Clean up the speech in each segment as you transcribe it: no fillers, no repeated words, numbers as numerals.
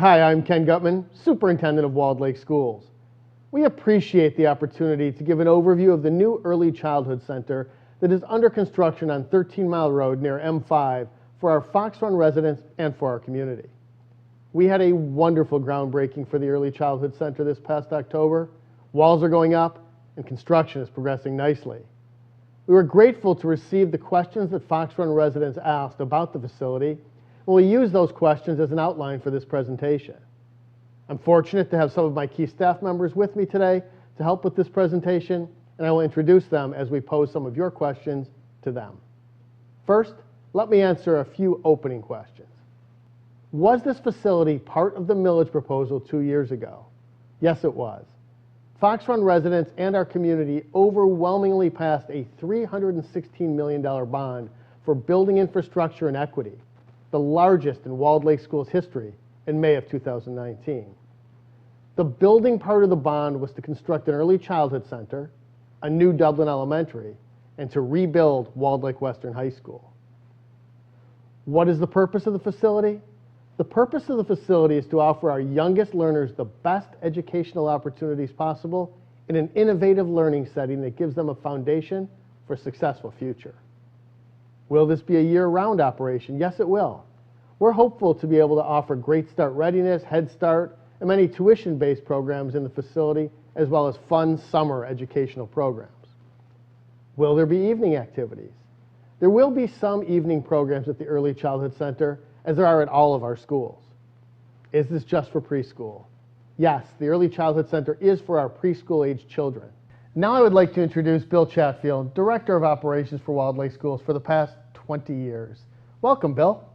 Hi, I'm Ken Gutman, Superintendent of Walled Lake Schools. We appreciate the opportunity to give an overview of the new Early Childhood Center that is under construction on 13 Mile Road near M5 for our Fox Run residents and for our community. We had a wonderful groundbreaking for the Early Childhood Center this past October. Walls are going up and construction is progressing nicely. We were grateful to receive the questions that Fox Run residents asked about the facility, and we use those questions as an outline for this presentation. I'm fortunate to have some of my key staff members with me today to help with this presentation, and I will introduce them as we pose some of your questions to them. First, let me answer a few opening questions. Was this facility part of the millage proposal 2 years ago? Yes, it was. Fox Run residents and our community overwhelmingly passed a $316 million bond for building infrastructure and equity, the largest in Walled Lake Schools history, in May of 2019. The building part of the bond was to construct an early childhood center, a new Dublin Elementary, and to rebuild Walled Lake Western High School. What is the purpose of the facility? The purpose of the facility is to offer our youngest learners the best educational opportunities possible in an innovative learning setting that gives them a foundation for a successful future. Will this be a year-round operation? Yes, it will. We're hopeful to be able to offer Great Start Readiness, Head Start, and many tuition-based programs in the facility, as well as fun summer educational programs. Will there be evening activities? There will be some evening programs at the Early Childhood Center, as there are at all of our schools. Is this just for preschool? Yes, the Early Childhood Center is for our preschool-aged children. Now I would like to introduce Bill Chatfield, Director of Operations for Walled Lake Schools for the past 20 years. Welcome, Bill.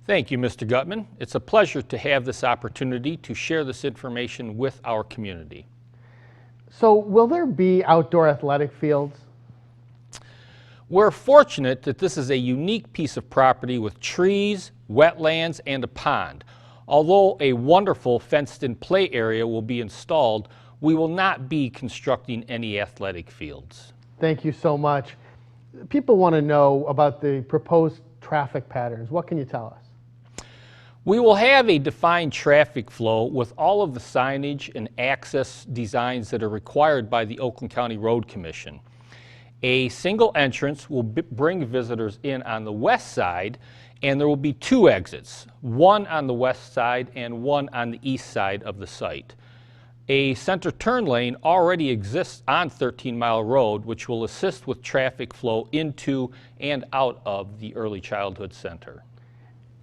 Thank you, Mr. Gutman. It's a pleasure to have this opportunity to share this information with our community. So, will there be outdoor athletic fields? We're fortunate that this is a unique piece of property with trees, wetlands, and a pond. Although a wonderful fenced-in play area will be installed, we will not be constructing any athletic fields. Thank you so much. People want to know about the proposed traffic patterns. What can you tell us? We will have a defined traffic flow with all of the signage and access designs that are required by the Oakland County Road Commission. A single entrance will bring visitors in on the west side, and there will be two exits, one on the west side and one on the east side of the site. A center turn lane already exists on 13 Mile Road, which will assist with traffic flow into and out of the Early Childhood Center.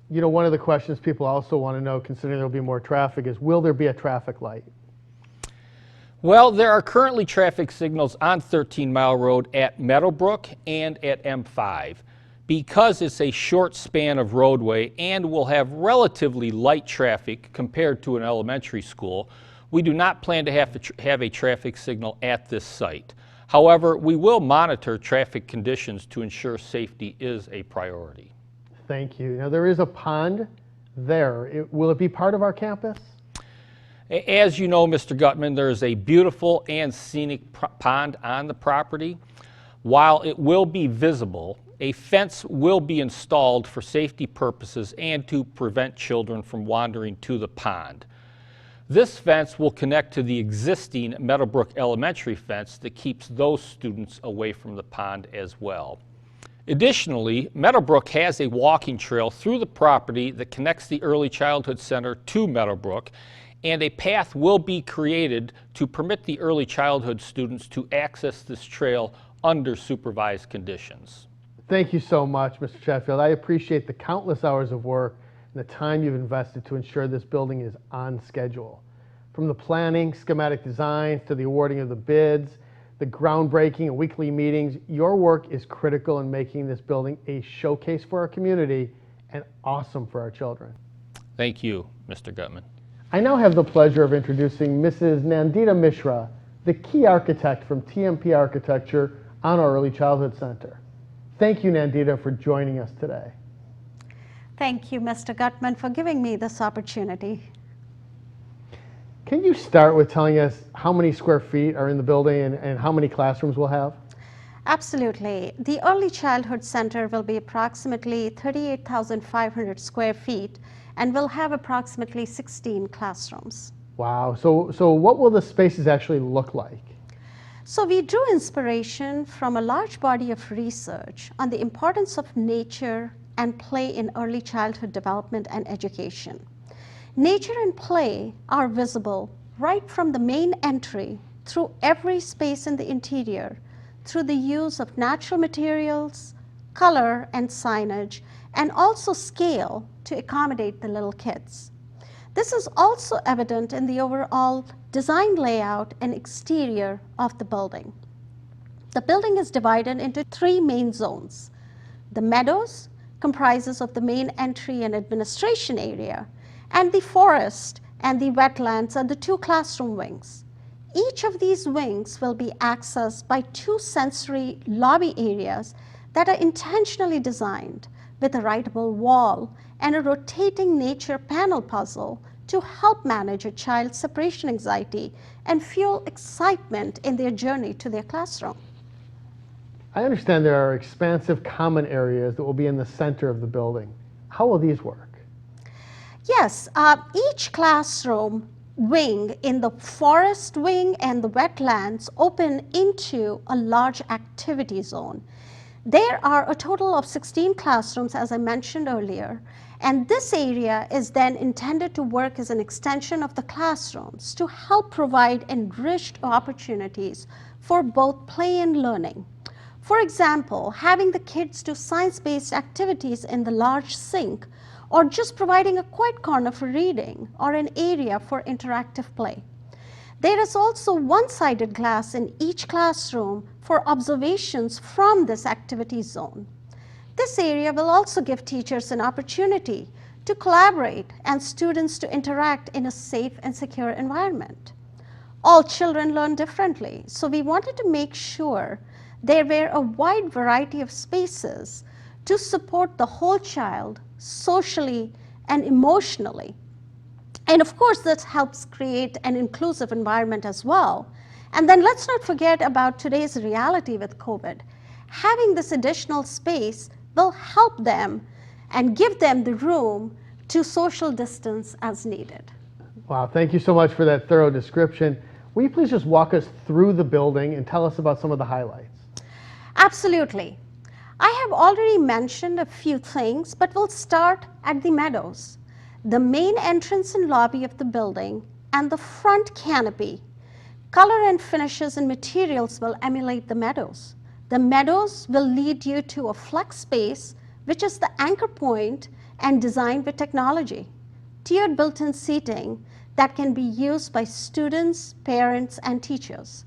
You know, one of the questions people also want to know, considering there will be more traffic, is will there be a traffic light? Well, there are currently traffic signals on 13 Mile Road at Meadowbrook and at M5. Because it's a short span of roadway and will have relatively light traffic compared to an elementary school, we do not plan to have a traffic signal at this site. However, we will monitor traffic conditions to ensure safety is a priority. Thank you. Now, there is a pond there. Will it be part of our campus? As you know, Mr. Gutman, there is a beautiful and scenic pond on the property. While it will be visible, a fence will be installed for safety purposes and to prevent children from wandering to the pond. This fence will connect to the existing Meadowbrook Elementary fence that keeps those students away from the pond as well. Additionally, Meadowbrook has a walking trail through the property that connects the Early Childhood Center to Meadowbrook, and a path will be created to permit the early childhood students to access this trail under supervised conditions. Thank you so much, Mr. Chatfield. I appreciate the countless hours of work and the time you've invested to ensure this building is on schedule. From the planning, schematic designs, to the awarding of the bids, the groundbreaking and weekly meetings, your work is critical in making this building a showcase for our community and awesome for our children. Thank you, Mr. Gutman. I now have the pleasure of introducing Mrs. Nandita Mishra, the key architect from TMP Architecture on our Early Childhood Center. Thank you, Nandita, for joining us today. Thank you, Mr. Gutman, for giving me this opportunity. Can you start with telling us how many square feet are in the building and how many classrooms we'll have? Absolutely. The Early Childhood Center will be approximately 38,500 square feet, and will have approximately 16 classrooms. Wow. So what will the spaces actually look like? So we drew inspiration from a large body of research on the importance of nature and play in early childhood development and education. Nature and play are visible right from the main entry through every space in the interior through the use of natural materials, color, and signage, and also scale to accommodate the little kids. This is also evident in the overall design layout and exterior of the building. The building is divided into 3 main zones. The meadows comprises of the main entry and administration area, and the forest and the wetlands are the 2 classroom wings. Each of these wings will be accessed by 2 sensory lobby areas that are intentionally designed with a writable wall and a rotating nature panel puzzle to help manage a child's separation anxiety and fuel excitement in their journey to their classroom. I understand there are expansive common areas that will be in the center of the building. How will these work? Yes, each classroom wing in the forest wing and the wetlands open into a large activity zone. There are a total of 16 classrooms, as I mentioned earlier, and this area is then intended to work as an extension of the classrooms to help provide enriched opportunities for both play and learning. For example, having the kids do science-based activities in the large sink, or just providing a quiet corner for reading or an area for interactive play. There is also one-sided glass in each classroom for observations from this activity zone. This area will also give teachers an opportunity to collaborate and students to interact in a safe and secure environment. All children learn differently, so we wanted to make sure there were a wide variety of spaces to support the whole child socially and emotionally. And of course, this helps create an inclusive environment as well. And then let's not forget about today's reality with COVID. Having this additional space will help them and give them the room to social distance as needed. Wow, thank you so much for that thorough description. Will you please just walk us through the building and tell us about some of the highlights? Absolutely. I have already mentioned a few things, but we'll start at the meadows. The main entrance and lobby of the building and the front canopy, color and finishes and materials will emulate the meadows. The meadows will lead you to a flex space, which is the anchor point and designed with technology. Tiered built-in seating that can be used by students, parents, and teachers.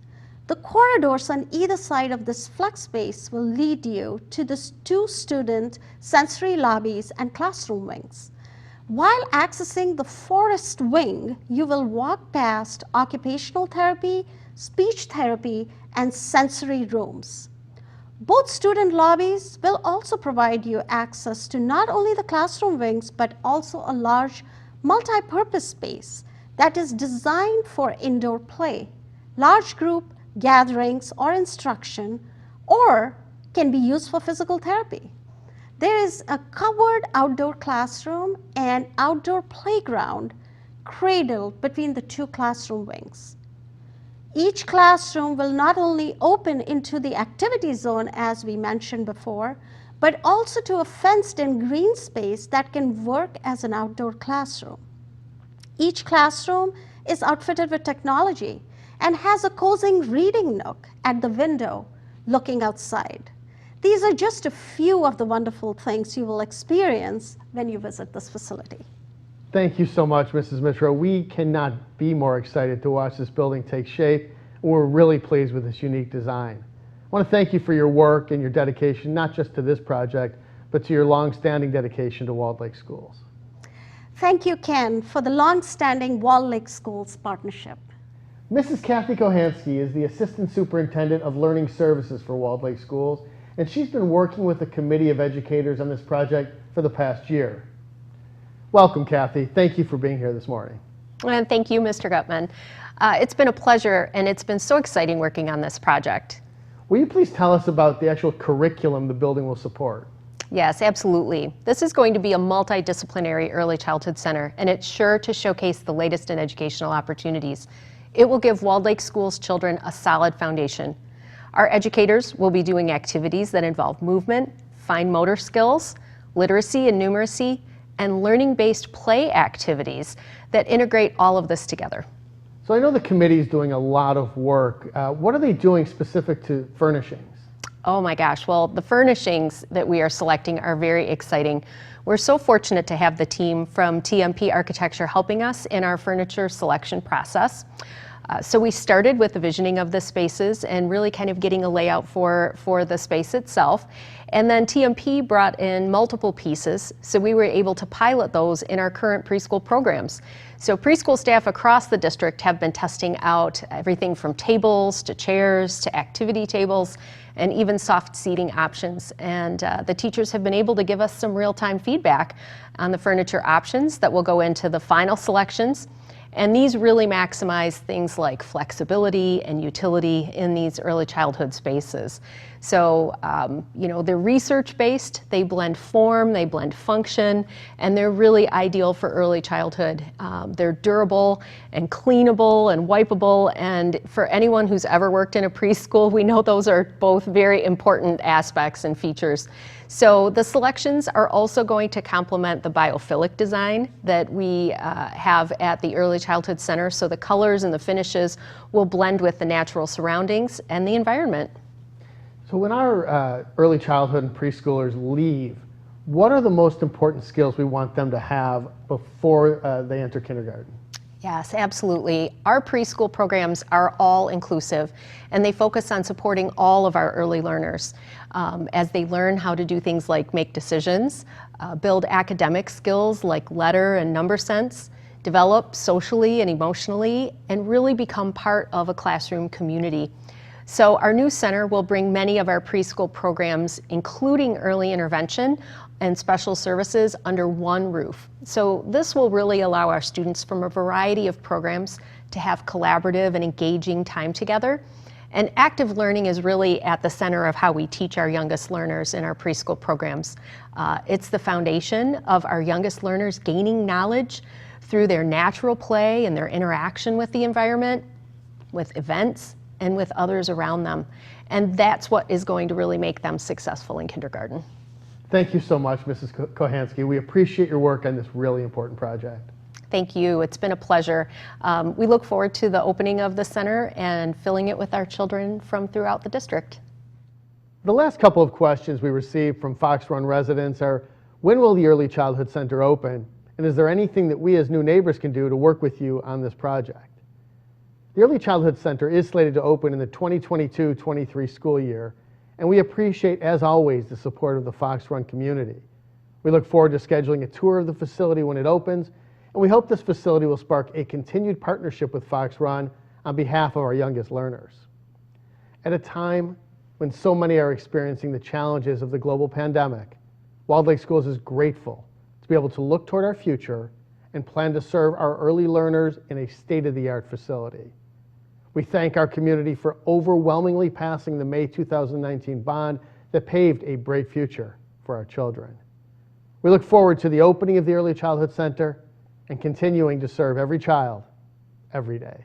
The corridors on either side of this flex space will lead you to the 2 student sensory lobbies and classroom wings. While accessing the forest wing, you will walk past occupational therapy, speech therapy, and sensory rooms. Both student lobbies will also provide you access to not only the classroom wings, but also a large multi-purpose space that is designed for indoor play, large group gatherings or instruction, or can be used for physical therapy. There is a covered outdoor classroom and outdoor playground cradled between the 2 classroom wings. Each classroom will not only open into the activity zone as we mentioned before, but also to a fenced-in green space that can work as an outdoor classroom. Each classroom is outfitted with technology and has a cozy reading nook at the window looking outside. These are just a few of the wonderful things you will experience when you visit this facility. Thank you so much, Mrs. Mishra. We cannot be more excited to watch this building take shape. We're really pleased with this unique design. I want to thank you for your work and your dedication, not just to this project, but to your long-standing dedication to Walled Lake Schools. Thank you, Ken, for the long-standing Walled Lake Schools partnership. Mrs. Kathy Kohansky is the Assistant Superintendent of Learning Services for Walled Lake Schools, and she's been working with the Committee of Educators on this project for the past year. Welcome, Kathy. Thank you for being here this morning. And thank you, Mr. Gutman. It's been a pleasure, and it's been so exciting working on this project. Will you please tell us about the actual curriculum the building will support? Yes, absolutely. This is going to be a multidisciplinary early childhood center, and it's sure to showcase the latest in educational opportunities. It will give Walled Lake Schools children a solid foundation. Our educators will be doing activities that involve movement, fine motor skills, literacy and numeracy, and learning-based play activities that integrate all of this together. So I know the committee is doing a lot of work. What are they doing specific to furnishings? Oh my gosh, well, the furnishings that we are selecting are very exciting. We're so fortunate to have the team from TMP Architecture helping us in our furniture selection process. So we started with the visioning of the spaces and really kind of getting a layout for the space itself. And then TMP brought in multiple pieces, so we were able to pilot those in our current preschool programs. So preschool staff across the district have been testing out everything from tables to chairs to activity tables and even soft seating options. And the teachers have been able to give us some real-time feedback on the furniture options that will go into the final selections. And these really maximize things like flexibility and utility in these early childhood spaces. So, you know, they're research-based, they blend form, they blend function, and they're really ideal for early childhood. They're durable and cleanable and wipeable, and for anyone who's ever worked in a preschool, we know those are both very important aspects and features. So the selections are also going to complement the biophilic design that we have at the Early Childhood Center. So the colors and the finishes will blend with the natural surroundings and the environment. So when our early childhood and preschoolers leave, what are the most important skills we want them to have before they enter kindergarten? Yes, absolutely. Our preschool programs are all inclusive, and they focus on supporting all of our early learners as they learn how to do things like make decisions, build academic skills like letter and number sense, develop socially and emotionally, and really become part of a classroom community. So our new center will bring many of our preschool programs, including early intervention and special services, under one roof. So this will really allow our students from a variety of programs to have collaborative and engaging time together. And active learning is really at the center of how we teach our youngest learners in our preschool programs. It's the foundation of our youngest learners gaining knowledge through their natural play and their interaction with the environment, with events, and with others around them. And that's what is going to really make them successful in kindergarten. Thank you so much, Mrs. Kohansky. We appreciate your work on this really important project. Thank you. It's been a pleasure. We look forward to the opening of the center and filling it with our children from throughout the district. The last couple of questions we received from Fox Run residents are, when will the Early Childhood Center open? And is there anything that we as new neighbors can do to work with you on this project? The Early Childhood Center is slated to open in the 2022-23 school year, and we appreciate, as always, the support of the Fox Run community. We look forward to scheduling a tour of the facility when it opens, and we hope this facility will spark a continued partnership with Fox Run on behalf of our youngest learners. At a time when so many are experiencing the challenges of the global pandemic, Walled Lake Schools is grateful to be able to look toward our future and plan to serve our early learners in a state-of-the-art facility. We thank our community for overwhelmingly passing the May 2019 bond that paved a bright future for our children. We look forward to the opening of the Early Childhood Center and continuing to serve every child, every day.